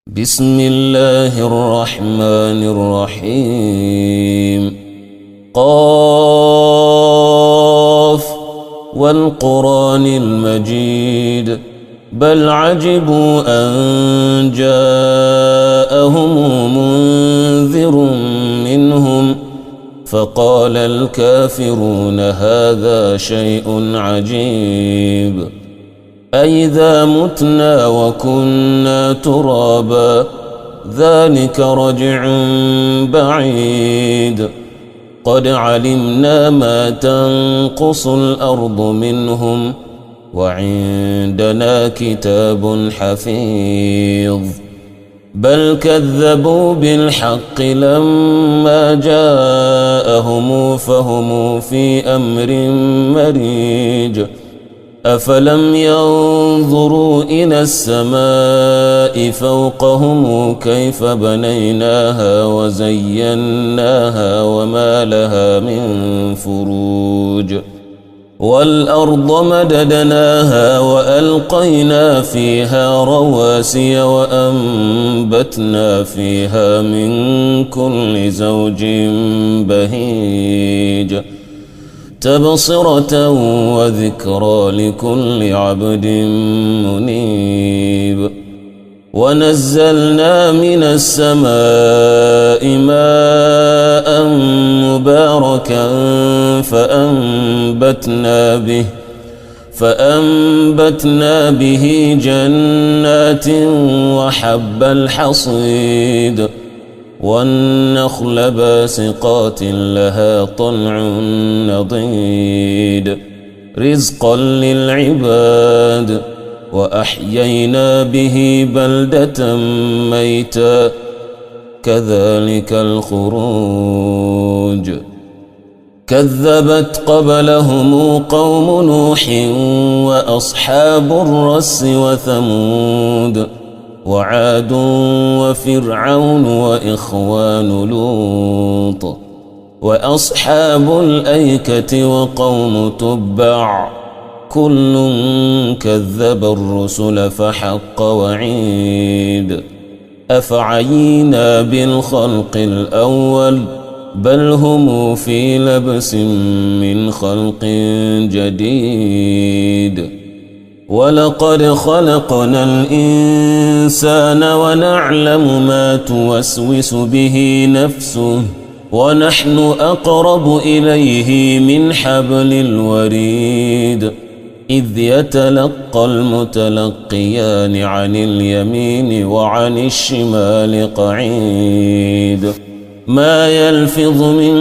بسم الله الرحمن الرحيم. قاف والقرآن المجيد بل عجبوا أن جاءهم منذر منهم فقال الكافرون هذا شيء عجيب أإذا متنا وكنا ترابا ذلك رجع بعيد قد علمنا ما تنقص الأرض منهم وعندنا كتاب حفيظ بل كذبوا بالحق لما جاءهم فهم في أمر مريج أفلم ينظروا إلى السماء فوقهم كيف بنيناها وزيناها وما لها من فروج والأرض مددناها وألقينا فيها رواسي وأنبتنا فيها من كل زوج بهيج تبصرة وذكرى لكل عبد منيب ونزلنا من السماء ماء مباركا فأنبتنا به جنات وحب الحصيد والنخل باسقات لها طلع نضيد رزقا للعباد وأحيينا به بلدة ميتا كذلك الخروج كذبت قبلهم قوم نوح وأصحاب الرس وثمود وعاد وفرعون وإخوان لوط وأصحاب الأيكة وقوم تبع كل كذب الرسل فحق وعيد أفعينا بالخلق الأول بل هم في لبس من خلق جديد ولقد خلقنا الإنسان ونعلم ما توسوس به نفسه ونحن أقرب إليه من حبل الوريد إذ يتلقى المتلقيان عن اليمين وعن الشمال قعيد ما يلفظ من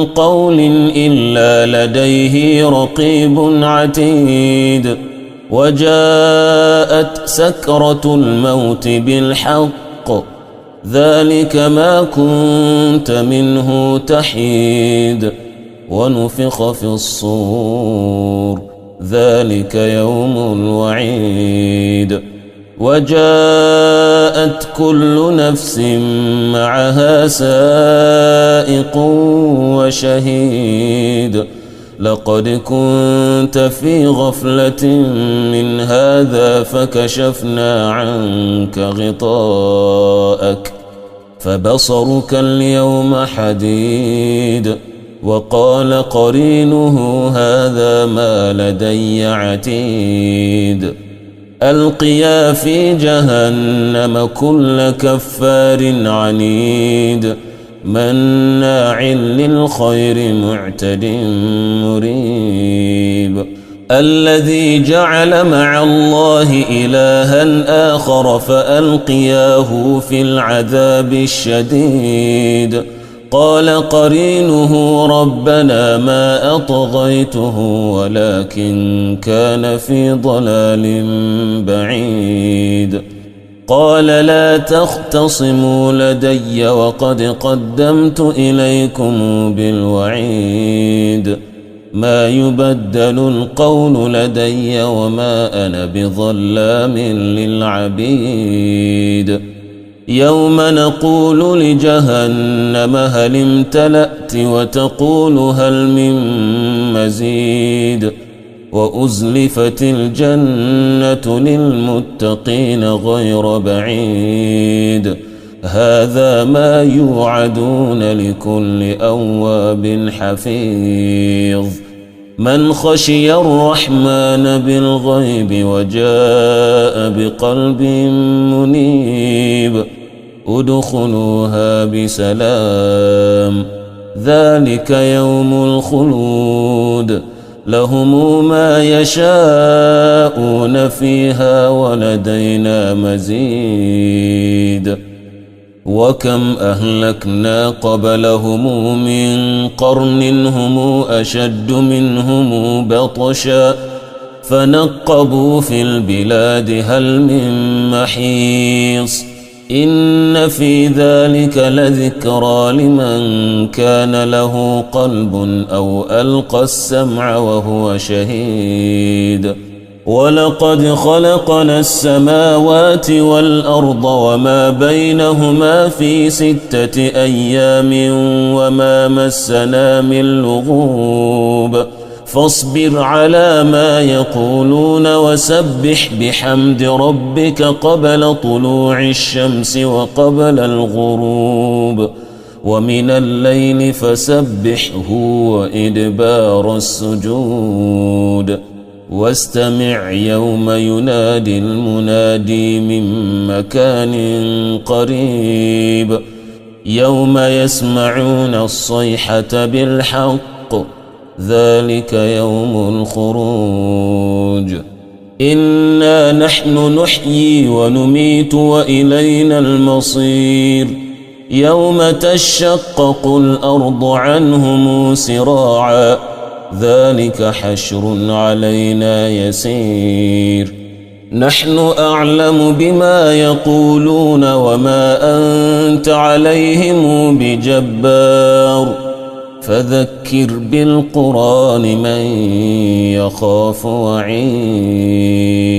قول إلا لديه رقيب عتيد وجاءت سكرة الموت بالحق ذلك ما كنت منه تحيد ونفخ في الصور ذلك يوم الوعيد وجاءت كل نفس معها سائق وشهيد لقد كنت في غفلة من هذا فكشفنا عنك غطاءك فبصرك اليوم حديد وقال قرينه هذا ما لدي عتيد ألقيا في جهنم كل كفار عنيد مناع للخير معتد مريب الذي جعل مع الله إلها آخر فألقياه في العذاب الشديد قال قرينه ربنا ما أطغيته ولكن كان في ضلال بعيد قال لا تختصموا لدي وقد قدمت إليكم بالوعيد ما يبدل القول لدي وما أنا بظلام للعبيد يوم نقول لجهنم هل امتلأت وتقول هل من مزيد وأزلفت الجنة للمتقين غير بعيد هذا ما يوعدون لكل أواب حفيظ من خشي الرحمن بالغيب وجاء بقلب منيب ادخلوها بسلام ذلك يوم الخلود لهم ما يشاءون فيها ولدينا مزيد وكم أهلكنا قبلهم من قرن هم أشد منهم بطشا فنقبوا في البلاد هل من محيص إن في ذلك لذكرى لمن كان له قلب أو ألقى السمع وهو شهيد ولقد خلقنا السماوات والأرض وما بينهما في 6 أيام وما مسنا من لغوب فاصبر على ما يقولون وسبح بحمد ربك قبل طلوع الشمس وقبل الغروب ومن الليل فسبحه وإدبار السجود واستمع يوم ينادي المنادي من مكان قريب يوم يسمعون الصيحة بالحق ذلك يوم الخروج إنا نحن نحيي ونميت وإلينا المصير يوم تشقق الأرض عنهم سراعا ذلك حشر علينا يسير نحن أعلم بما يقولون وما أنت عليهم بجبار فذكر بالقرآن من يخاف وعيد